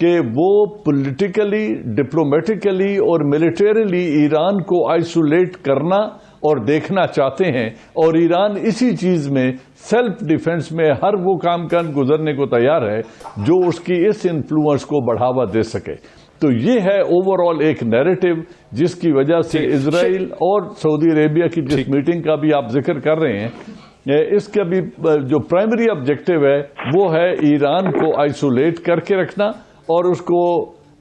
کہ وہ پولیٹیکلی، ڈپلومیٹیکلی اور ملٹریلی ایران کو آئسولیٹ کرنا اور دیکھنا چاہتے ہیں، اور ایران اسی چیز میں سیلف ڈیفنس میں ہر وہ کام گزرنے کو تیار ہے جو اس کی اس انفلوئنس کو بڑھاوا دے سکے. تو یہ ہے اوور آل ایک نیریٹو جس کی وجہ سے اسرائیل اور سعودی عربیہ کی جس میٹنگ کا بھی آپ ذکر کر رہے ہیں، اس کا بھی جو پرائمری آبجیکٹو ہے وہ ہے ایران کو آئسولیٹ کر کے رکھنا اور اس کو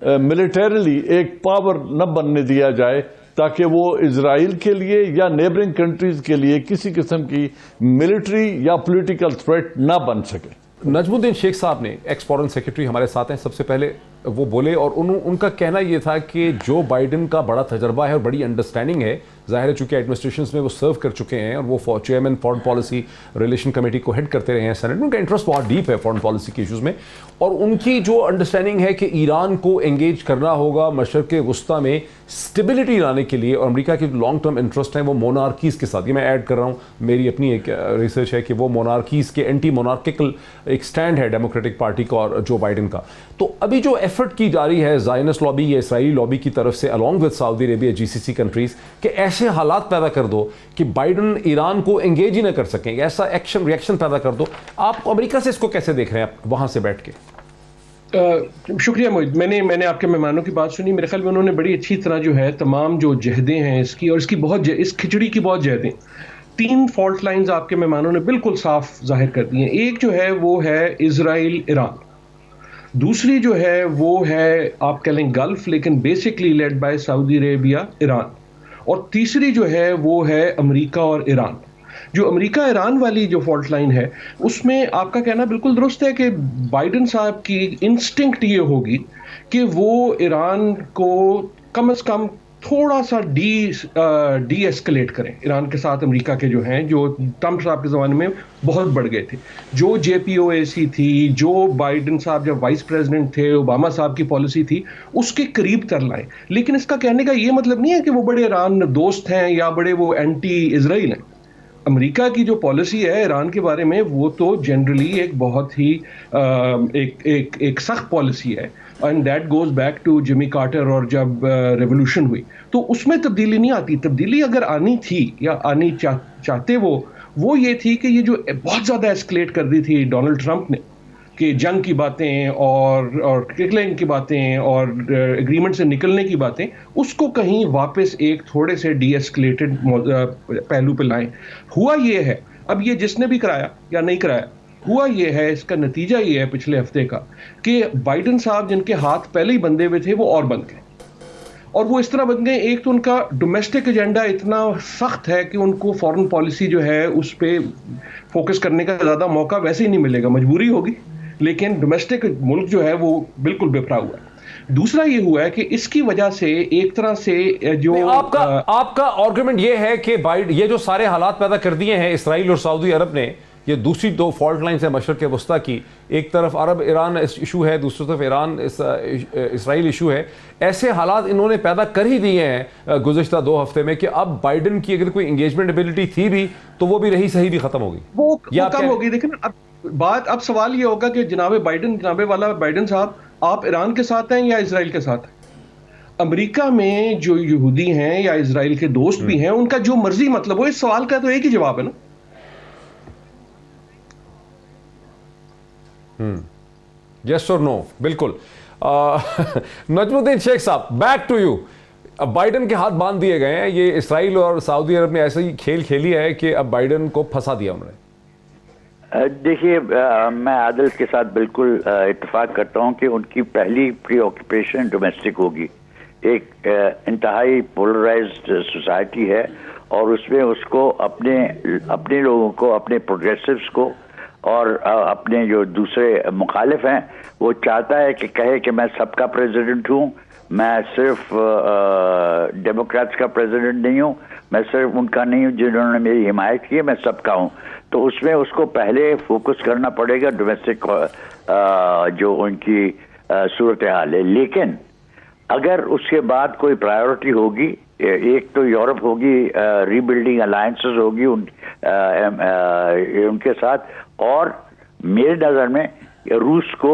ملٹریلی ایک پاور نہ بننے دیا جائے تاکہ وہ اسرائیل کے لیے یا نیبرنگ کنٹریز کے لیے کسی قسم کی ملٹری یا پولیٹیکل تھریٹ نہ بن سکے. نجم الدین شیخ صاحب نے ایکس فارن سیکرٹری ہمارے ساتھ ہیں. سب سے پہلے وہ بولے اور ان کا کہنا یہ تھا کہ جو بائیڈن کا بڑا تجربہ ہے اور بڑی انڈرسٹینڈنگ ہے، ظاہر ہے چونکہ ایڈمنسٹریشنز میں وہ سرو کر چکے ہیں اور وہ chairman foreign policy relation committee کو ہیڈ کرتے رہے ہیں سینٹ میں، ان کا انٹرسٹ بہت ڈیپ ہے فارن پالیسی کے ایشوز میں، اور ان کی جو انڈرسٹینڈنگ ہے کہ ایران کو انگیج کرنا ہوگا مشرق وسطیٰ میں اسٹیبلٹی لانے کے لیے، اور امریکہ کے جو لانگ ٹرم انٹرسٹ ہیں وہ مونارکیز کے ساتھ. یہ میں ایڈ کر رہا ہوں، میری اپنی ایک ریسرچ ہے کہ وہ مونارکیز کے اینٹی مونارکیکل ایک سٹینڈ ہے ڈیموکریٹک پارٹی کا اور جو بائیڈن کا. تو ابھی جو ایفرٹ کی جا رہی ہے زائنسٹ لابی یا اسرائیلی لابی کی طرف سے along with Saudi Arabia GCC countries کہ ایسے حالات پیدا کر دو کہ بائیڈن ایران کو انگیج ہی نہ کر سکیں، ایسا ایکشن ریئیکشن پیدا کر دو، آپ امریکہ سے اس کو کیسے دیکھ رہے ہیں آپ وہاں سے بیٹھ کے؟ شکریہ موید. میں نے آپ کے مہمانوں کی بات سنی. میرے خیال میں انہوں نے بڑی اچھی طرح جو ہے تمام جو جہدیں ہیں اس کی اور اس کھچڑی کی بہت جہدیں، 3 فالٹ لائنز آپ کے مہمانوں نے بالکل صاف ظاہر کر دی ہیں. ایک جو ہے وہ ہے اسرائیل ایران، دوسری جو ہے وہ ہے آپ کہہ لیں گلف لیکن بیسکلی لیڈ بائی سعودی عربیہ ایران، اور تیسری جو ہے وہ ہے امریکہ اور ایران. جو امریکہ ایران والی جو فالٹ لائن ہے اس میں آپ کا کہنا بالکل درست ہے کہ بائیڈن صاحب کی انسٹنکٹ یہ ہوگی کہ وہ ایران کو کم از کم تھوڑا سا ڈی ایسکلیٹ کریں. ایران کے ساتھ امریکہ کے جو ہیں، جو ٹرمپ صاحب کے زمانے میں بہت بڑھ گئے تھے، جو JPOAC تھی، جو بائیڈن صاحب جب وائس پریزیڈنٹ تھے، اوباما صاحب کی پالیسی تھی، اس کے قریب تر لائیں. لیکن اس کا کہنے کا یہ مطلب نہیں ہے کہ وہ بڑے ایران دوست ہیں یا بڑے وہ اینٹی اسرائیل ہیں. امریکہ کی جو پالیسی ہے ایران کے بارے میں وہ تو جنرلی ایک بہت ہی ایک سخت پالیسی ہے، and that goes back to Jimmy Carter. اور جب ریولوشن ہوئی تو اس میں تبدیلی نہیں آتی. تبدیلی اگر آنی تھی یا آنی چاہتے وہ یہ تھی کہ یہ جو بہت زیادہ ایسکلیٹ کر دی تھی ڈونلڈ ٹرمپ نے کہ جنگ کی باتیں اور کلنگ کی باتیں اور ایگریمنٹ سے نکلنے کی باتیں، اس کو کہیں واپس ایک تھوڑے سے ڈی ایسکلیٹڈ پہلو پہ لائیں. ہوا یہ ہے، اب یہ جس نے بھی کرایا یا نہیں کرایا، ہوا یہ ہے، اس کا نتیجہ یہ ہے پچھلے ہفتے کا کہ بائیڈن صاحب جن کے ہاتھ پہلے ہی بندھے ہوئے تھے وہ اور بند گئے. اور وہ اس طرح بن گئے، ایک تو ان کا ڈومیسٹک ایجنڈا اتنا سخت ہے کہ ان کو فارن پالیسی جو ہے اس پہ فوکس کرنے کا زیادہ موقع ویسے ہی نہیں ملے گا، مجبوری ہوگی، لیکن ڈومیسٹک ملک جو ہے وہ بالکل بپرا ہوا ہے. دوسرا یہ ہوا ہے کہ اس کی وجہ سے ایک طرح سے جو آپ کا آرگومنٹ یہ ہے کہ یہ جو سارے حالات پیدا کر دیے ہیں اسرائیل اور سعودی عرب نے، یہ دوسری 2 فالٹ لائنز ہیں مشرق وسطیٰ کی، ایک طرف عرب ایران ایشو ہے، دوسری طرف ایران اسرائیل ایشو ہے، ایسے حالات انہوں نے پیدا کر ہی دیے ہیں گزشتہ 2 ہفتے میں کہ اب بائیڈن کی اگر کوئی انگیجمنٹ ایبلٹی تھی بھی تو وہ بھی رہی صحیح بھی ختم ہوگی، وہ کم ہوگی. دیکھیں اب سوال یہ ہوگا کہ جناب والا بائیڈن صاحب آپ ایران کے ساتھ ہیں یا اسرائیل کے ساتھ ہیں؟ امریکہ میں جو یہودی ہیں یا اسرائیل کے دوست بھی ہیں، ان کا جو مرضی مطلب ہو، اس سوال کا تو ایک ہی جواب ہے نا، یس اور نو. بالکل. نجم الدین شیخ صاحب، بیک ٹو یو. اب بائیڈن کے ہاتھ باندھ دیے گئے ہیں، یہ اسرائیل اور سعودی عرب نے ایسا ہی کھیل کھیلی ہے کہ اب بائیڈن کو پھنسا دیا انہوں نے. دیکھیے، میں عادل کے ساتھ بالکل اتفاق کرتا ہوں کہ ان کی پہلی پری آکوپیشن ڈومیسٹک ہوگی. ایک انتہائی پولرائزڈ سوسائٹی ہے اور اس میں اس کو اپنے لوگوں کو، اپنے پروگریسوز کو اور اپنے جو دوسرے مخالف ہیں وہ چاہتا ہے کہ کہے کہ میں سب کا پریزیڈنٹ ہوں، میں صرف ڈیموکریٹس کا پریزیڈنٹ نہیں ہوں، میں صرف ان کا نہیں ہوں جنہوں نے میری حمایت کی ہے، میں سب کا ہوں. تو اس میں اس کو پہلے فوکس کرنا پڑے گا ڈومیسٹک جو ان کی صورتحال ہے. لیکن اگر اس کے بعد کوئی پرائیورٹی ہوگی، ایک تو یورپ ہوگی، ری بلڈنگ الائنسز ہوگی ان کے ساتھ، اور میرے نظر میں روس کو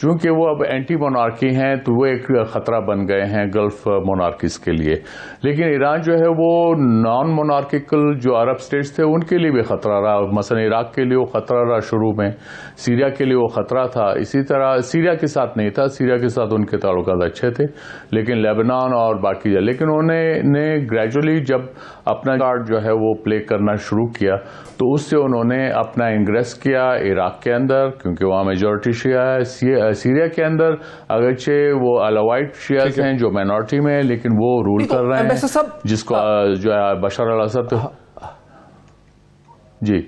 چونکہ وہ اب اینٹی مونارکی ہیں تو وہ ایک خطرہ بن گئے ہیں گلف مونارکیز کے لیے. لیکن ایران جو ہے وہ نان مونارکیکل جو عرب سٹیٹس تھے ان کے لیے بھی خطرہ رہا. مثلا عراق کے لیے وہ خطرہ رہا شروع میں, سیریا کے لیے وہ خطرہ تھا. اسی طرح سیریا کے ساتھ نہیں تھا, سیریا کے ساتھ ان کے تعلقات اچھے تھے, لیکن لیبنان اور باقی لیکن انہوں نے گریجولی جب اپنا کارڈ جو ہے وہ پلے کرنا شروع کیا تو اس سے انہوں نے اپنا انگریس کیا عراق کے اندر, کیونکہ وہاں میجورٹی شیعہ ہے. سیریا کے اندر اگرچہ وہ الوائٹ شیعہ ہیں جو مائنورٹی میں ہیں, لیکن وہ رول کر رہے ہیں, جس کو جو ہے بشار الاسد. جی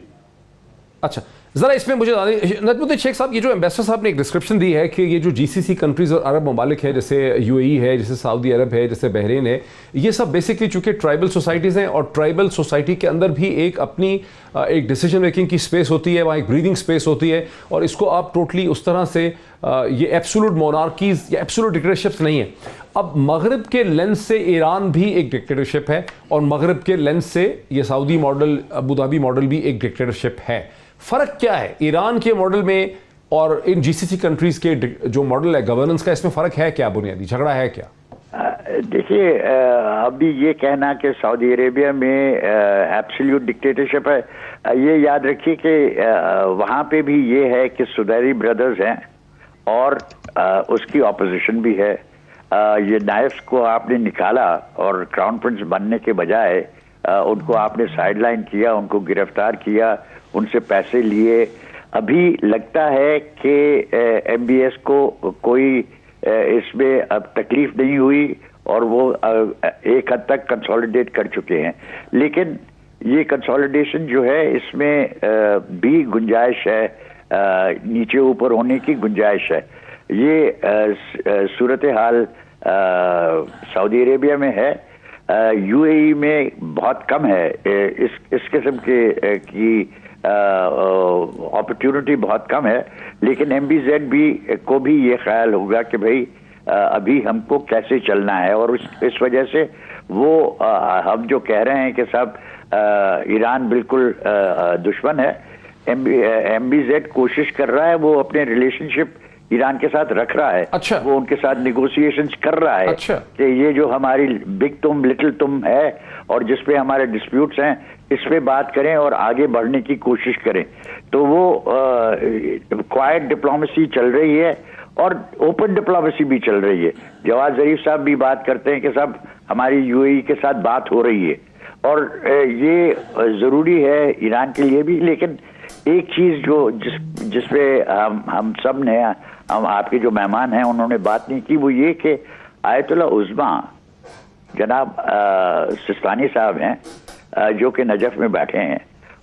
اچھا ذرا اس میں مجھے نجم الدین شیخ صاحب, یہ جو ایمبیسڈر صاحب نے ایک ڈسکرپشن دی ہے کہ یہ جو جی سی سی کنٹریز اور عرب ممالک ہے جیسے یو اے ای ہے, جیسے سعودی عرب ہے, جیسے بحرین ہے, یہ سب بیسکلی چونکہ ٹرائبل سوسائٹیز ہیں اور ٹرائبل سوسائٹی کے اندر بھی ایک اپنی ایک ڈیسیجن میکنگ کی سپیس ہوتی ہے, وہاں ایک بریدنگ سپیس ہوتی ہے, اور اس کو آپ ٹوٹلی اس طرح سے یہ ایبسولوٹ مونارکیز یا ایبسولوٹ ڈکٹیٹرشپس نہیں ہیں. اب مغرب کے لینس سے ایران بھی ایک ڈکٹیٹرشپ ہے اور مغرب کے لینس سے یہ سعودی ماڈل, ابوظہبی ماڈل بھی ایک ڈکٹیٹرشپ ہے. فرق کیا ہے ایران کے ماڈل میں اور ان جی سی سی کنٹریز کے جو ماڈل ہے گورننس کا, اس میں فرق ہے کیا, بنیادی جھگڑا ہے کیا؟ دیکھیے ابھی یہ کہنا کہ سعودی عربیہ میں ایبسلیوٹ ڈکٹیٹرشپ ہے, یہ یاد رکھیے کہ وہاں پہ بھی یہ ہے کہ سدیری بردرز ہیں اور اس کی اپوزیشن بھی ہے. یہ نائفس کو آپ نے نکالا اور کراؤن پرنس بننے کے بجائے ان کو آپ نے سائڈ لائن کیا, ان کو گرفتار کیا, ان سے پیسے لیے. ابھی لگتا ہے کہ ایم بی ایس کو کوئی اس میں اب تکلیف نہیں ہوئی اور وہ ایک حد تک کنسالیڈیٹ کر چکے ہیں, لیکن یہ کنسالیڈیشن جو ہے اس میں بھی گنجائش ہے, نیچے اوپر ہونے کی گنجائش ہے. یہ صورتحال سعودی عربیہ میں ہے, یو اے ای میں بہت کم ہے, اس قسم کی اپرچونٹی بہت کم ہے. لیکن ایم بی زیڈ بھی کو بھی یہ خیال ہوگا کہ بھائی ابھی ہم کو کیسے چلنا ہے, اور اس وجہ سے وہ ہم جو کہہ رہے ہیں کہ سب ایران بالکل دشمن ہے, ایم بی زیڈ کوشش کر رہا ہے, وہ اپنے ریلیشن شپ ایران کے ساتھ رکھ رہا ہے. اچھا. وہ ان کے ساتھ نیگوسیشنز کر رہا ہے. اچھا. کہ یہ جو ہماری بگ تم لٹل تم ہے اور جس پہ ہمارے ڈسپیوٹس ہیں اس پہ بات کریں اور آگے بڑھنے کی کوشش کریں. تو وہ کوائٹ ڈپلومیسی چل رہی ہے اور اوپن ڈپلومیسی بھی چل رہی ہے. جواد ظریف صاحب بھی بات کرتے ہیں کہ صاحب ہماری یو اے ای کے ساتھ بات ہو رہی ہے, اور یہ ضروری ہے ایران کے لیے بھی. لیکن ایک چیز جو جس پہ ہم سب نے, ہم آپ کے جو مہمان ہیں انہوں نے بات نہیں کی, وہ یہ کہ آیت اللہ عظمیٰ جناب سستانی صاحب ہیں جو کہ نجف میں بیٹھے ہیں,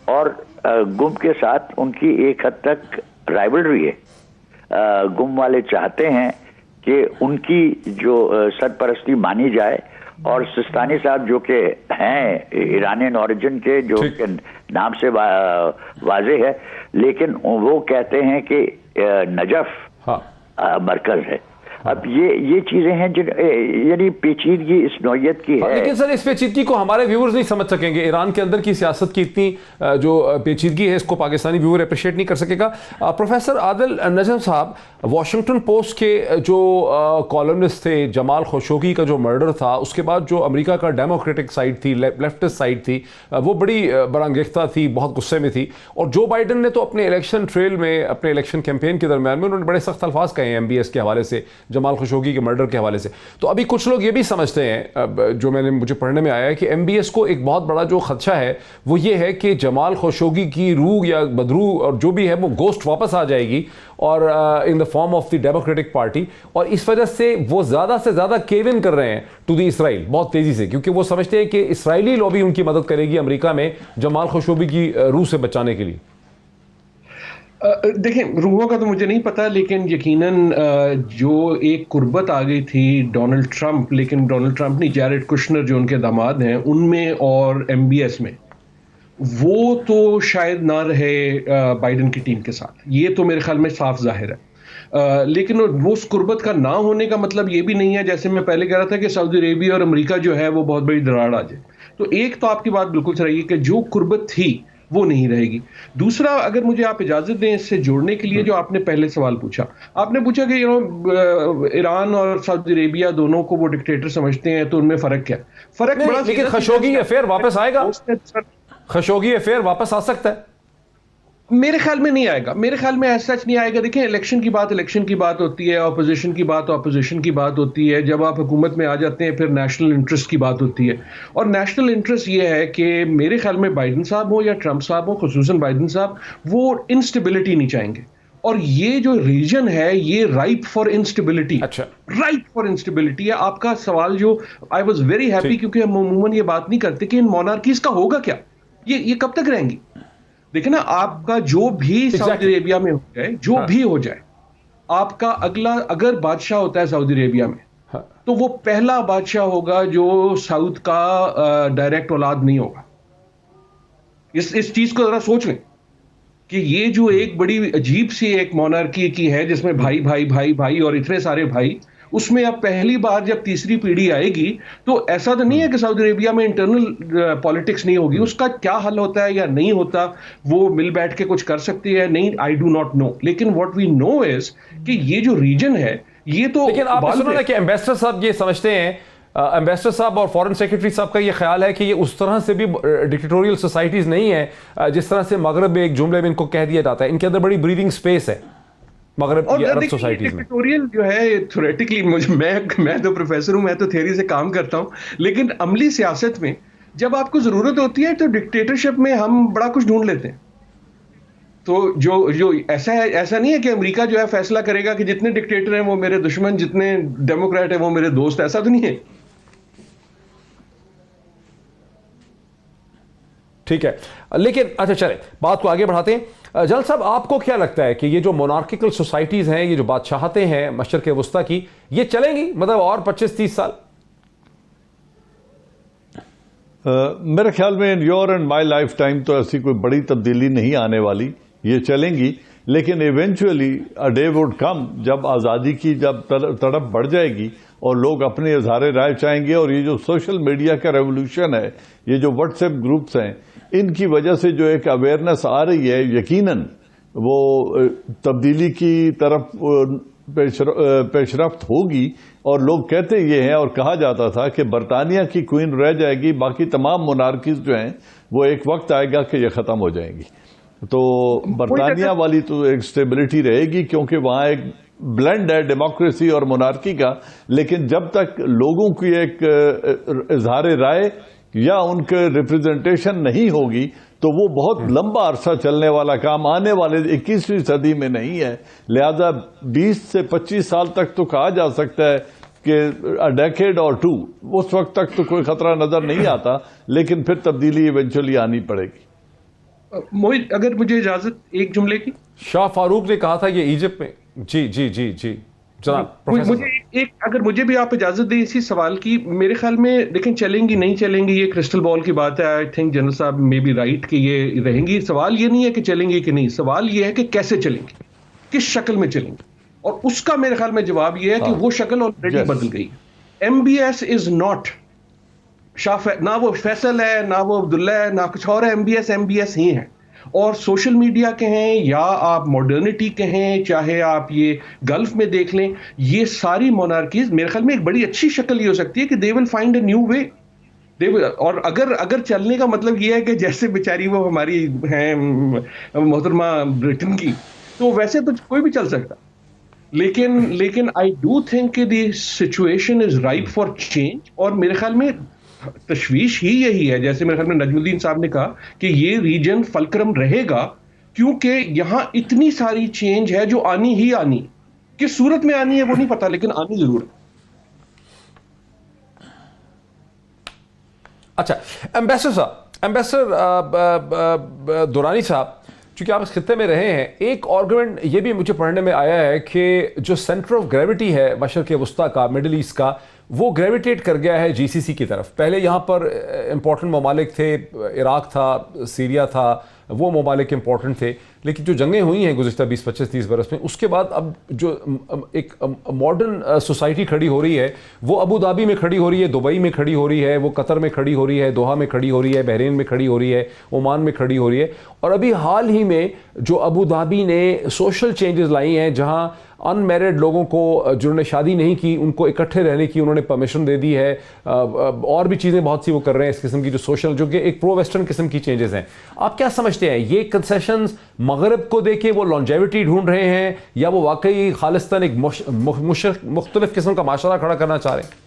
اور گم کے ساتھ ان کی ایک حد تک رائیولری ہے. گم والے چاہتے ہیں کہ ان کی جو سرپرستی مانی جائے, اور سستانی صاحب جو کہ ہیں ایرانین اوریجن کے, جو کہ نام سے واضح ہے, لیکن وہ کہتے ہیں کہ نجف مرکز ہے. اب یہ چیزیں ہیں یعنی پیچیدگی اس نوعیت کی ہے. لیکن سر اس پیچیدگی کو ہمارے ویورز نہیں سمجھ سکیں گے. ایران کے اندر کی سیاست کی اتنی جو پیچیدگی ہے اس کو پاکستانی ویور اپریشیٹ نہیں کر سکے گا. پروفیسر عادل نجم صاحب, واشنگٹن پوسٹ کے جو کالمنسٹ تھے, جمال خشوگی کا جو مرڈر تھا, اس کے بعد جو امریکہ کا ڈیموکریٹک سائڈ تھی, لیفٹسٹ سائڈ تھی, وہ بڑی برانگیختہ تھی, بہت غصے میں تھی. اور جو بائیڈن نے تو اپنے الیکشن ٹریل میں, اپنے الیکشن کیمپین کے درمیان میں انہوں نے بڑے سخت الفاظ کہے ہیں ایم بی ایس کے حوالے سے, جمال خشوگی کے مرڈر کے حوالے سے. تو ابھی کچھ لوگ یہ بھی سمجھتے ہیں, جو مجھے پڑھنے میں آیا ہے, کہ ایم بی ایس کو ایک بہت بڑا جو خدشہ ہے وہ یہ ہے کہ جمال خشوگی کی روح یا بدروح اور جو بھی ہے وہ گوسٹ واپس آ جائے گی, اور in the form of the Democratic Party, اور اس وجہ سے وہ زیادہ سے زیادہ کیو ان کر رہے ہیں ٹو دی اسرائیل بہت تیزی سے, کیونکہ وہ سمجھتے ہیں کہ اسرائیلی لابی ان کی مدد کرے گی امریکہ میں جمال خشوگی کی روح سے بچانے کے لیے. دیکھیں روحوں کا تو مجھے نہیں پتا, لیکن یقیناً جو ایک قربت آ گئی تھی ڈونلڈ ٹرمپ, لیکن ڈونلڈ ٹرمپ نہیں, جیریڈ کشنر جو ان کے داماد ہیں ان میں اور ایم بی ایس میں, وہ تو شاید نہ رہے بائیڈن کی ٹیم کے ساتھ. یہ تو میرے خیال میں صاف ظاہر ہے. لیکن وہ اس قربت کا نہ ہونے کا مطلب یہ بھی نہیں ہے, جیسے میں پہلے کہہ رہا تھا کہ سعودی عربیہ اور امریکہ جو ہے وہ بہت بڑی دراڑ آ جائے. تو ایک تو آپ کی بات بالکل صحیح ہے کہ جو قربت تھی وہ نہیں رہے گی. دوسرا, اگر مجھے آپ اجازت دیں اس سے جوڑنے کے لیے, جو آپ نے پہلے سوال پوچھا, آپ نے پوچھا کہ ایران اور سعودی عربیہ دونوں کو وہ ڈکٹیٹر سمجھتے ہیں, تو ان میں فرق کیا؟ فرق بڑا, لیکن خشوگی افیئر واپس آئے گا, خشوگی افیئر واپس آ سکتا ہے. میرے خیال میں نہیں آئے گا, میرے خیال میں ایسا نہیں آئے گا. دیکھیں, الیکشن کی بات ہوتی ہے, اپوزیشن کی بات ہوتی ہے. جب آپ حکومت میں آ جاتے ہیں پھر نیشنل انٹرسٹ کی بات ہوتی ہے, اور نیشنل انٹرسٹ یہ ہے کہ میرے خیال میں بائیڈن صاحب ہو یا ٹرمپ صاحب ہو, خصوصاً بائیڈن صاحب, وہ انسٹیبلٹی نہیں چاہیں گے. اور یہ جو ریجن ہے یہ ripe for instability, ripe for instability ہے. آپ کا سوال جو, آئی واز ویری ہیپی, کیونکہ ہم عموماً یہ بات نہیں کرتے کہ ان مونارکیز کا ہوگا کیا, یہ کب تک رہیں گی. دیکھیں نا, آپ کا جو بھی سعودی عربیہ میں ہو جائے, جو بھی ہو جائے, آپ کا اگلا اگر بادشاہ ہوتا ہے سعودی عربیہ میں, تو وہ پہلا بادشاہ ہوگا جو سعود کا ڈائریکٹ اولاد نہیں ہوگا. اس چیز کو ذرا سوچ لیں کہ یہ جو ایک بڑی عجیب سی ایک مونارکی کی ہے جس میں بھائی بھائی بھائی بھائی اور اتنے سارے بھائی, اس میں اب پہلی بار جب تیسری پیڑھی آئے گی تو ایسا تو نہیں ہے کہ سعودی عربیہ میں انٹرنل پالیٹکس نہیں ہوگی. اس کا کیا حل ہوتا ہے یا نہیں ہوتا, وہ مل بیٹھ کے کچھ کر سکتی ہے, نہیں, آئی ڈو ناٹ نو. لیکن واٹ وی نو از کہ یہ جو ریجن ہے یہ تو, لیکن آپ نے سنا نا کہ ایمبیسڈر صاحب یہ سمجھتے ہیں, ایمبیسڈر صاحب اور فارن سیکرٹری صاحب کا یہ خیال ہے کہ یہ اس طرح سے بھی ڈکٹیٹوریل سوسائٹیز نہیں ہیں جس طرح سے مغرب میں ایک جملے میں ان کو کہہ دیا جاتا ہے. ان کے اندر بڑی بریدنگ سپیس ہے مغرب کی عرب سوسائٹیز میں. ڈکٹیٹوریل جو ہے تھیوریٹیکلی, میں تو پروفیسر ہوں, میں تو تھیوری سے کام کرتا ہوں, لیکن عملی سیاست میں جب آپ کو ضرورت ہوتی ہے تو ڈکٹیٹرشپ میں ہم بڑا کچھ ڈھونڈ لیتے ہیں. تو جو ایسا نہیں ہے کہ امریکہ جو ہے فیصلہ کرے گا کہ جتنے ڈکٹیٹر ہیں وہ میرے دشمن, جتنے ڈیموکریٹ ہیں وہ میرے دوست, ایسا تو نہیں ہے. ٹھیک ہے, لیکن اچھا چلیں بات کو آگے بڑھاتے ہیں. جلال صاحب, آپ کو کیا لگتا ہے کہ یہ جو مونارکیکل سوسائٹیز ہیں, یہ جو بادشاہتیں ہیں مشرق وسطیٰ کی, یہ چلیں گی مطلب اور 25-30 سال؟ میرے خیال میں in your and my life time تو ایسی کوئی بڑی تبدیلی نہیں آنے والی, یہ چلیں گی. لیکن eventually a day would come جب آزادی کی جب تڑپ بڑھ جائے گی اور لوگ اپنے اظہار رائے چاہیں گے, اور یہ جو سوشل میڈیا کا ریولوشن ہے, یہ جو واٹس ایپ گروپس ہیں, ان کی وجہ سے جو ایک اویئرنیس آ رہی ہے, یقیناً وہ تبدیلی کی طرف پیش رفت ہوگی. اور لوگ کہتے یہ ہیں, اور کہا جاتا تھا کہ برطانیہ کی کوئین رہ جائے گی, باقی تمام مونارکیز جو ہیں وہ ایک وقت آئے گا کہ یہ ختم ہو جائیں گی. تو برطانیہ والی تو ایک سٹیبلٹی رہے گی کیونکہ وہاں ایک بلینڈ ہے ڈیموکریسی اور مونارکی کا. لیکن جب تک لوگوں کی ایک اظہار رائے یا ان کے ریپرزنٹیشن نہیں ہوگی تو وہ بہت لمبا عرصہ چلنے والا کام آنے والے 21ویں صدی میں نہیں ہے. لہذا 20 سے 25 سال تک تو کہا جا سکتا ہے کہ ڈیکیڈ اور 2, اس وقت تک تو کوئی خطرہ نظر نہیں آتا, لیکن پھر تبدیلی ایونچولی آنی پڑے گی. موہت, اگر مجھے اجازت ایک جملے کی. شاہ فاروق نے کہا تھا یہ ایجپٹ میں. جی جی جی جی جناب اگر مجھے بھی آپ اجازت دیں اسی سوال کی. میرے خیال میں دیکھیں, چلیں گی نہیں چلیں گی یہ کرسٹل بال کی بات ہے. آئی تھنک جنرل صاحب میں بھی رائٹ کہ یہ رہیں گی. سوال یہ نہیں ہے کہ چلیں گی کہ نہیں, سوال یہ ہے کہ کیسے چلیں گی, کس شکل میں چلیں گی. اور اس کا میرے خیال میں جواب یہ ہے کہ وہ شکل آلریڈی بدل گئی. M B S is not نہ وہ فیصل ہے, نہ وہ عبداللہ ہے, نہ کچھ اور ہے. ایم بی ایس ہی ہیں. اور سوشل میڈیا کہیں یا آپ ماڈرنٹی کہیں, چاہے آپ یہ گلف میں دیکھ لیں, یہ ساری مونارکیز میرے خیال میں ایک بڑی اچھی شکل یہ ہو سکتی ہے کہ دے will find a new way. اور اگر چلنے کا مطلب یہ ہے کہ جیسے بیچاری وہ ہماری ہیں محترمہ برٹن کی, تو ویسے تو کوئی بھی چل سکتا. لیکن آئی ڈو تھنک کہ the situation is ripe for change. اور میرے خیال میں تشویش ہی یہی ہے, جیسے میرے خیال میں نجم الدین صاحب نے کہا کہ یہ ریجن فلکرم رہے گا کیونکہ یہاں اتنی ساری چینج ہے جو آنی ہی آنی. کس صورت میں آنی ہے وہ نہیں پتا, لیکن آنی ضرور ہے. اچھا, ایمبیسڈر دورانی صاحب, چونکہ آپ اس خطے میں رہے ہیں, ایک آرگومنٹ یہ بھی مجھے پڑھنے میں آیا ہے کہ جو سینٹر آف گریوٹی ہے مشرق وسطیٰ کا, مڈل ایسٹ کا, وہ گریویٹیٹ کر گیا ہے جی سی سی کی طرف. پہلے یہاں پر امپورٹنٹ ممالک تھے, عراق تھا, سیریا تھا, وہ ممالک امپورٹنٹ تھے. لیکن جو جنگیں ہوئی ہیں گزشتہ 20-25-30 برس میں، اس کے بعد اب جو ایک ماڈرن سوسائٹی کھڑی ہو رہی ہے وہ ابو دھابی میں کھڑی ہو رہی ہے، دبئی میں کھڑی ہو رہی ہے، وہ قطر میں کھڑی ہو رہی ہے، دوحہ میں کھڑی ہو رہی ہے، بحرین میں کھڑی ہو رہی ہے، عمان میں کھڑی ہو رہی ہے. اور ابھی حال ہی میں جو ابو دھابی نے سوشل چینجز لائی ہیں، جہاں ان میرڈ لوگوں کو جنہوں نے شادی نہیں کی ان کو اکٹھے رہنے کی انہوں نے پرمیشن دے دی ہے، اور بھی چیزیں بہت سی وہ کر رہے ہیں اس قسم کی جو سوشل، جو کہ ایک پرو ویسٹرن قسم کی چینجز ہیں. آپ کیا سمجھتے ہیں یہ کنسیشنز مغرب کو دے کے وہ لانجیوٹی ڈھونڈ رہے ہیں، یا وہ واقعی خالصتاً ایک مختلف قسم کا معاشرہ کھڑا کرنا چاہ رہے ہیں؟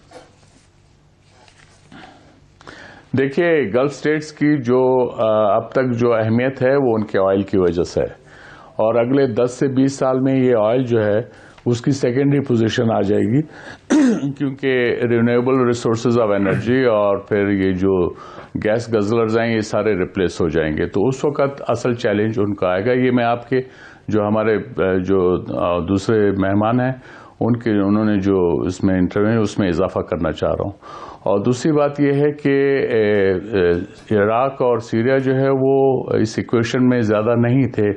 دیکھیے، گلف سٹیٹس کی جو اب تک جو اہمیت ہے وہ ان کے آئل کی وجہ سے ہے، اور اگلے 10 سے 20 سال میں یہ آئل جو ہے اس کی سیکنڈری پوزیشن آ جائے گی، کیونکہ رینیویبل ریسورسز آف انرجی اور پھر یہ جو گیس گزلرز ہیں یہ سارے ریپلیس ہو جائیں گے. تو اس وقت اصل چیلنج ان کا آئے گا. یہ میں آپ کے جو ہمارے جو دوسرے مہمان ہیں انہوں نے جو اس میں انٹرویو اس میں اضافہ کرنا چاہ رہا ہوں. اور دوسری بات یہ ہے کہ عراق اور سیریا جو ہے وہ اس ایکویشن میں زیادہ نہیں تھے،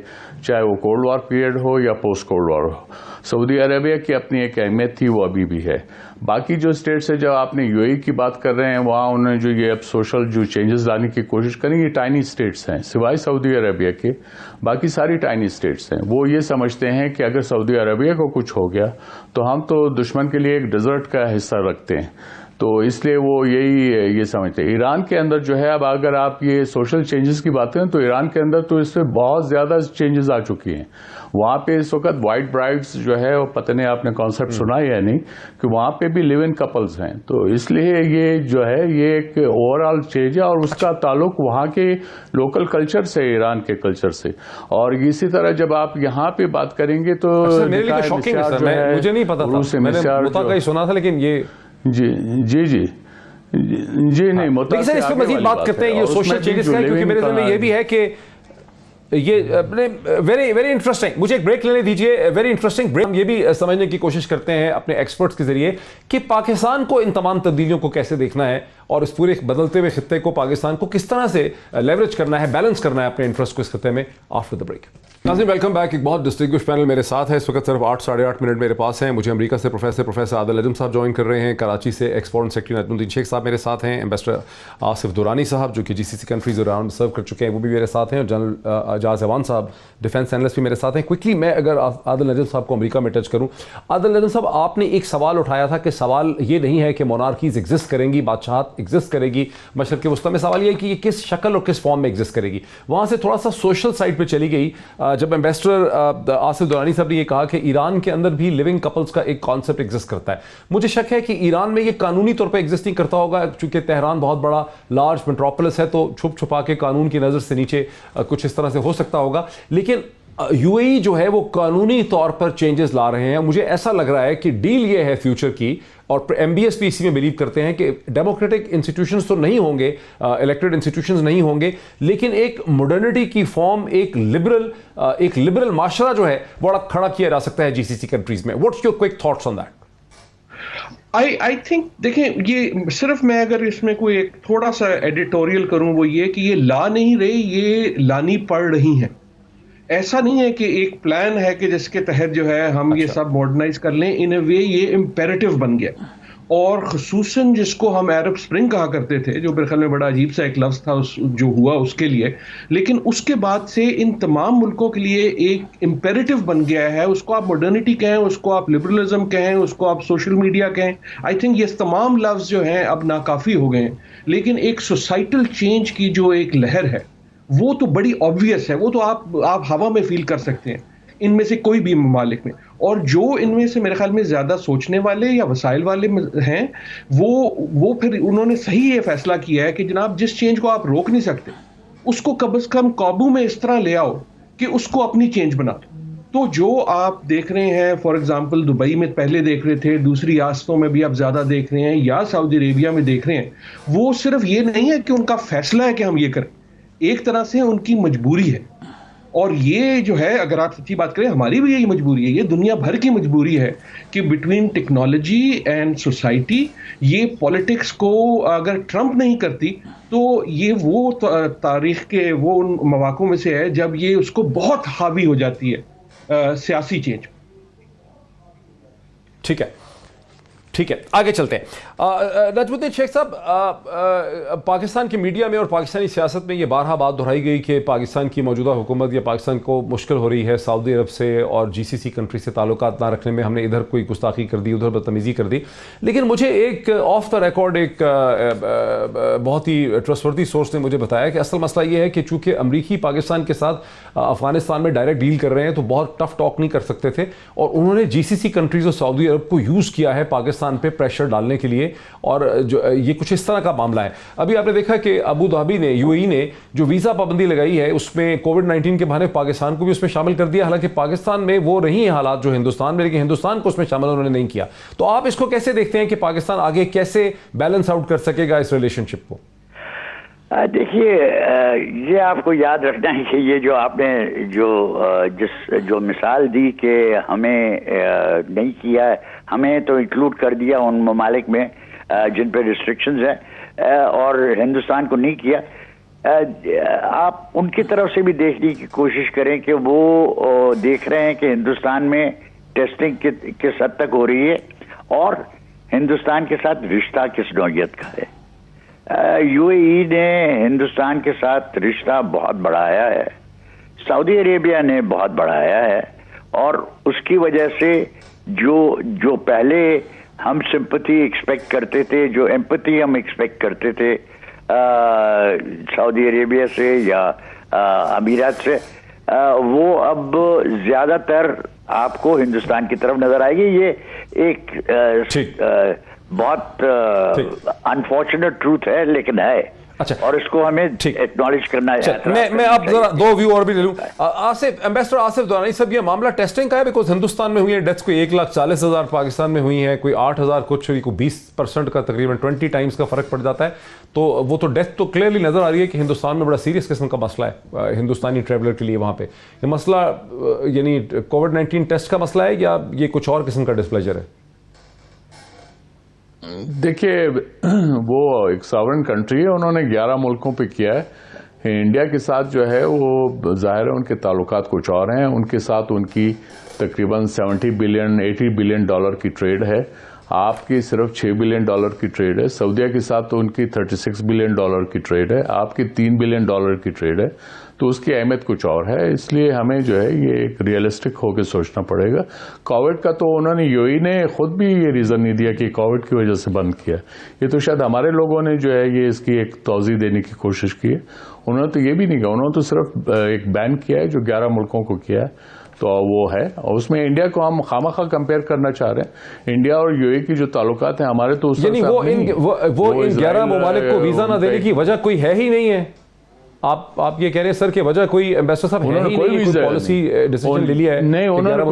چاہے وہ کولڈ وار پیریڈ ہو یا پوسٹ کولڈ وار ہو. سعودی عربیہ کی اپنی ایک اہمیت تھی، وہ ابھی بھی ہے. باقی جو اسٹیٹس ہے، جب آپ نے یو اے کی بات کر رہے ہیں، وہاں انہوں نے جو یہ اب سوشل جو چینجز لانے کی کوشش کریں، یہ ٹائنی اسٹیٹس ہیں سوائے سعودی عربیہ کے، باقی ساری ٹائنی اسٹیٹس ہیں. وہ یہ سمجھتے ہیں کہ اگر سعودی عربیہ کو کچھ ہو گیا تو ہم تو دشمن کے لیے ایک ڈیزرٹ کا حصہ رکھتے ہیں. تو اس لیے وہ یہ سمجھتے ہیں. ایران کے اندر جو ہے، اب اگر آپ یہ سوشل چینجز کی بات کریں تو ایران کے اندر تو اس سے بہت زیادہ چینجز آ چکی ہیں. وہاں پہ اس وقت وائٹ برائڈز جو ہے، وہ پتہ نہیں آپ نے کانسیپٹ سنا یا نہیں، کہ وہاں پہ بھی لیو ان کپلز ہیں. تو اس لیے یہ جو ہے یہ ایک اوور آل چینج ہے، اور اس کا تعلق وہاں کے لوکل کلچر سے، ایران کے کلچر سے. اور اسی طرح جب آپ یہاں پہ بات کریں گے تو میرے لیے شاکنگ ہے سر، مجھے نہیں پتا تھا، میں نے متا کا ہی سنا تھا، لیکن یہ جی نہیں مطلب لیکن سر اس پہ مزید بات کرتے ہیں یہ سوشل چینجز کا، کیونکہ میرے ذہن میں یہ بھی ہے کہ یہ اپنے ویری انٹرسٹنگ، مجھے ایک بریک لینے دیجیے، ویری انٹرسٹنگ بریک. ہم یہ بھی سمجھنے کی کوشش کرتے ہیں اپنے ایکسپرٹس کے ذریعے کہ پاکستان کو ان تمام تبدیلیوں کو کیسے دیکھنا ہے، اور اس پورے بدلتے ہوئے خطے کو پاکستان کو کس طرح سے لیوریج کرنا ہے، بیلنس کرنا ہے اپنے انٹرسٹ کو اس خطے میں. After the break. ناظرین ویلکم بیک. ایک بہت ڈسٹنگوش پینل میرے ساتھ ہے اس وقت، صرف 8-8.5 منٹ میرے پاس ہیں. مجھے امریکہ سے پروفیسر عادل نجم صاحب جوائن کر رہے ہیں، کراچی سے ایکس فورن سیکرٹری نجم الدین شیخ صاحب میرے ساتھ ہیں، ایمبیسڈر آصف دورانی صاحب جو کہ GCC کنٹریز اراؤنڈ سرو کر چکے ہیں وہ بھی میرے ساتھ ہیں، اور جنرل اعجاز ایوان صاحب ڈیفینس اینالسٹ بھی میرے ساتھ ہیں. کوئکلی میں اگر عادل نجم صاحب کو امریکہ میں ٹچ کروں، عادل نجم صاحب آپ نے ایک سوال اٹھایا تھا کہ سوال یہ نہیں ہے کہ مونارکیز ایگزسٹ کریں گی، بادشاہت ایگزسٹ کرے گی مشرق وسطیٰ میں، سوال یہ ہے کہ یہ کس شکل اور کس فارم میں ایگزسٹ کرے گی. وہاں سے تھوڑا سا سوشل سائڈ پہ چلی گئی جب ایمبیسڈر آصف دورانی صاحب نے یہ کہا کہ ایران کے اندر بھی لیونگ کپلز کا ایک کانسیپٹ ایگزسٹ کرتا ہے. مجھے شک ہے کہ ایران میں یہ قانونی طور پہ ایگزسٹ نہیں کرتا ہوگا، چونکہ تہران بہت بڑا لارج میٹروپولس ہے، تو چھپ چھپا کے قانون کی نظر سے نیچے کچھ اس طرح سے ہو سکتا ہوگا. لیکن یو اے ای جو ہے وہ قانونی طور پر چینجز لا رہے ہیں. مجھے ایسا لگ رہا ہے کہ ڈیل یہ ہے فیوچر کی، اور ایم بی ایس پی اسی میں بلیو کرتے ہیں کہ ڈیموکریٹک انسٹیٹیوشنز تو نہیں ہوں گے، الیکٹڈ انسٹیٹیوشنز نہیں ہوں گے، لیکن ایک ماڈرنٹی کی فارم، ایک لبرل معاشرہ جو ہے بڑا کھڑا کیا جا سکتا ہے GCC کنٹریز میں. What's your quick thoughts on that? I think دیکھیں، یہ صرف میں اگر اس میں کوئی ایک تھوڑا سا ایڈیٹوریل کروں وہ یہ کہ یہ لا نہیں رہی، یہ لانی پڑ رہی ہیں. ایسا نہیں ہے کہ ایک پلان ہے کہ جس کے تحت جو ہے ہم یہ سب ماڈرنائز کر لیں. ان اے وے یہ امپیریٹو بن گیا، اور خصوصاً جس کو ہم عرب اسپرنگ کہا کرتے تھے، جو میرے خیال میں بڑا عجیب سا ایک لفظ تھا جو ہوا اس کے لیے، لیکن اس کے بعد سے ان تمام ملکوں کے لیے ایک امپیریٹو بن گیا ہے. اس کو آپ ماڈرنٹی کہیں، اس کو آپ لبرلزم کہیں، اس کو آپ سوشل میڈیا کہیں. آئی تھنک یہ تمام لفظ جو ہیں اب ناکافی ہو گئے ہیں. لیکن ایک سوسائٹل چینج کی جو ایک لہر ہے وہ تو بڑی آبویس ہے، وہ تو آپ ہوا میں فیل کر سکتے ہیں ان میں سے کوئی بھی ممالک میں. اور جو ان میں سے میرے خیال میں زیادہ سوچنے والے یا وسائل والے ہیں وہ پھر انہوں نے صحیح یہ فیصلہ کیا ہے کہ جناب جس چینج کو آپ روک نہیں سکتے اس کو کم از کم قابو میں اس طرح لے آؤ کہ اس کو اپنی چینج بنا دو. تو جو آپ دیکھ رہے ہیں فار ایگزامپل دبئی میں پہلے دیکھ رہے تھے، دوسری ریاستوں میں بھی اب زیادہ دیکھ رہے ہیں، یا سعودی عربیہ میں دیکھ رہے ہیں، وہ صرف یہ نہیں ہے کہ ان کا فیصلہ ہے کہ ہم یہ کریں، ایک طرح سے ان کی مجبوری ہے. اور یہ جو ہے اگر آپ سچی بات کریں ہماری بھی یہی مجبوری ہے, یہ دنیا بھر کی مجبوری ہے کہ بٹوین ٹیکنالوجی اینڈ سوسائٹی یہ پالیٹکس کو اگر ٹرمپ نہیں کرتی تو یہ وہ تاریخ کے وہ مواقع میں سے ہے جب یہ اس کو بہت حاوی ہو جاتی ہے سیاسی چینج. ٹھیک ہے آگے چلتے ہیں. نجم الدین شیخ صاحب, پاکستان کی میڈیا میں اور پاکستانی سیاست میں یہ بارہا بات دہرائی گئی کہ پاکستان کی موجودہ حکومت یا پاکستان کو مشکل ہو رہی ہے سعودی عرب سے اور جی سی سی کنٹری سے تعلقات نہ رکھنے میں. ہم نے ادھر کوئی گستاخی کر دی, ادھر بدتمیزی کر دی. لیکن مجھے ایک آف دا ریکارڈ ایک بہت ہی ٹرسٹوردی سورس نے مجھے بتایا کہ اصل مسئلہ یہ ہے کہ چونکہ امریکی پاکستان کے ساتھ افغانستان میں ڈائریکٹ ڈیل کر رہے ہیں تو بہت ٹف ٹاک نہیں کر سکتے تھے, اور انہوں نے جی سی سی کنٹریز اور سعودی عرب کو یوز کیا ہے پاکستان پہ پریشر ڈالنے کے لیے, اور جو یہ کچھ اس طرح کا معاملہ ہے. ابھی آپ نے دیکھا کہ ابو دھابی نے, یو اے ای نے جو ویزا پابندی لگائی ہے اس میں کووڈ-19 کے بہانے پاکستان کو بھی اس میں شامل کر دیا, حالانکہ پاکستان میں وہ نہیں ہیں حالات جو ہندوستان میں, لیکن ہندوستان کو اس میں شامل انہوں نے نہیں کیا. تو آپ اس کو کیسے دیکھتے ہیں کہ پاکستان آگے کیسے بیلنس آؤٹ کر سکے گا اس ریلیشن شپ کو؟ دیکھیے, یہ آپ کو یاد رکھنا ہے کہ یہ جو آپ نے جو مثال دی کہ ہمیں نہیں کیا ہے, ہمیں تو انکلوڈ کر دیا ان ممالک میں جن پہ ریسٹرکشنز ہیں اور ہندوستان کو نہیں کیا. آپ ان کی طرف سے بھی دیکھنے کی کوشش کریں کہ وہ دیکھ رہے ہیں کہ ہندوستان میں ٹیسٹنگ کس حد تک ہو رہی ہے اور ہندوستان کے ساتھ رشتہ کس نوعیت کا ہے. یو اے ای نے ہندوستان کے ساتھ رشتہ بہت بڑھایا ہے, سعودی عربیہ نے بہت بڑھایا ہے, اور اس کی وجہ سے جو پہلے ہم سمپتھی ایکسپیکٹ کرتے تھے, جو ایمپتھی ہم ایکسپیکٹ کرتے تھے سعودی عربیہ سے یا امارات سے, وہ اب زیادہ تر آپ کو ہندوستان کی طرف نظر آئے گی. یہ ایک بہت انفارچونیٹ ٹروتھ ہے, لیکن ہے, اور اس کو ہمیں ایکنالج کرنا ہے. میں اب ذرا دو ویو اور بھی لے لوں. ایمبیسڈر آصف درانی صاحب, یہ معاملہ ٹیسٹنگ کا ہے بیکاز ہندوستان میں ہوئی ہیں ڈیتھس کوئی 1,40,000 پاکستان میں ہوئی ہیں, کوئی 8,000 کچھ ہوئی, کوئی 20% کا تقریباً 20 ٹائمز کا فرق پڑ جاتا ہے. تو وہ تو ڈیتھ تو کلیئرلی نظر آ رہی ہے کہ ہندوستان میں بڑا سیریس قسم کا مسئلہ ہے ہندوستانی ٹریولر کے لیے وہاں پہ. یہ مسئلہ یعنی کووڈ-19 ٹیسٹ کا مسئلہ ہے یا یہ کچھ اور قسم کا ڈسپلیجر ہے؟ دیکھیے, وہ ایک ساورن کنٹری ہے, انہوں نے 11 ملکوں پہ کیا ہے. انڈیا کے ساتھ جو ہے وہ ظاہر ہے ان کے تعلقات کچھ اور ہیں, ان کے ساتھ ان کی تقریباً 70 بلین 80 بلین ڈالر کی ٹریڈ ہے. آپ کی صرف 6 بلین ڈالر کی ٹریڈ ہے. سعودیہ کے ساتھ تو ان کی 36 بلین ڈالر کی ٹریڈ ہے, آپ کی 3 بلین ڈالر کی ٹریڈ ہے. تو اس کی اہمیت کچھ اور ہے, اس لیے ہمیں جو ہے یہ ایک ریئلسٹک ہو کے سوچنا پڑے گا. کووڈ کا تو انہوں نے یو اے ای نے خود بھی یہ ریزن نہیں دیا کہ کووڈ کی وجہ سے بند کیا. یہ تو شاید ہمارے لوگوں نے جو ہے یہ اس کی ایک توضیح دینے کی کوشش کی ہے. انہوں نے تو یہ بھی نہیں کہا, انہوں نے تو صرف ایک بین کیا ہے جو 11 ملکوں کو کیا ہے, تو وہ ہے. اور اس میں انڈیا کو ہم خامخواہ کمپیئر کرنا چاہ رہے ہیں. انڈیا اور یو اے کی جو تعلقات ہیں ہمارے تو یعنی وہ ان 11 ممالک کو ویزا نہ دینے کی وجہ کوئی ہے ہی نہیں ہے. آپ یہ کہہ رہے ہیں سر کہ وجہ کوئی ایمبیسڈر صاحب ہے ہی نہیں, کوئی پالیسی ڈیسیژن لے لیا ہے نہیں, انہوں نے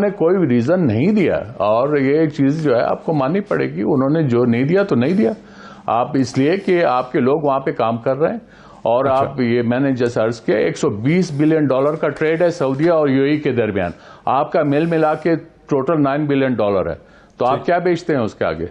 کوئی ریزن نہیں دیا, اور یہ چیز جو ہے آپ کو ماننی پڑے گی. انہوں نے جو نہیں دیا تو نہیں دیا. آپ اس لیے کہ آپ کے لوگ وہاں پہ کام کر رہے ہیں, اور آپ یہ میں نے جیسے عرض کیا 120 بلین ڈالر کا ٹریڈ ہے سعودیہ اور یو اے ای کے درمیان. آپ کا مل ملا کے ٹوٹل 9 بلین ڈالر ہے, تو آپ کیا بیچتے ہیں اس کے آگے؟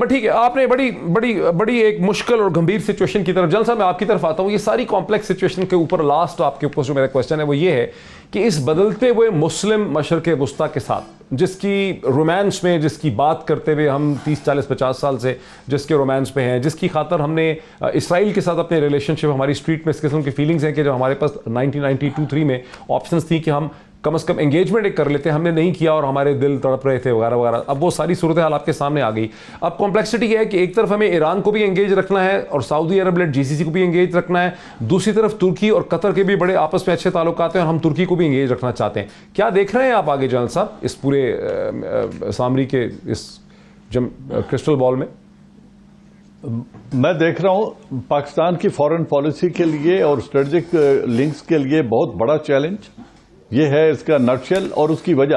ٹھیک ہے, آپ نے بڑی ایک مشکل اور گمبھیر سچویشن کی طرف. جلال صاحب میں آپ کی طرف آتا ہوں. یہ ساری کمپلیکس سچویشن کے اوپر لاسٹ آپ کے اوپر جو میرا کوشچن ہے وہ یہ ہے کہ اس بدلتے ہوئے مسلم مشرق وسطیٰ کے ساتھ جس کی رومانس میں, جس کی بات کرتے ہوئے ہم 30 40 50 سال سے جس کے رومانس پہ ہیں, جس کی خاطر ہم نے اسرائیل کے ساتھ اپنے ریلیشن شپ, ہماری اسٹریٹ میں اس قسم کی فیلنگز ہیں کہ جب ہمارے پاس 1992-3 میں آپشنز تھی کہ ہم کم از کم انگیجمنٹ ایک کر لیتے, ہم نے نہیں کیا اور ہمارے دل تڑپ رہے تھے وغیرہ وغیرہ. اب وہ ساری صورتحال آپ کے سامنے آ گئی. اب کمپلیکسٹی یہ ہے کہ ایک طرف ہمیں ایران کو بھی انگیج رکھنا ہے اور سعودی عرب لیڈ جی سی سی کو بھی انگیج رکھنا ہے, دوسری طرف ترکی اور قطر کے بھی بڑے آپس میں اچھے تعلقات ہیں اور ہم ترکی کو بھی انگیج رکھنا چاہتے ہیں. کیا دیکھ رہے ہیں آپ آگے جنرل صاحب اس پورے سامری کے اس کرسٹل بال میں؟ میں دیکھ رہا ہوں پاکستان کی فارن پالیسی کے لیے اور اسٹریٹجک لنکس کے لیے بہت بڑا چیلنج یہ ہے اس کا نٹشل, اور اس کی وجہ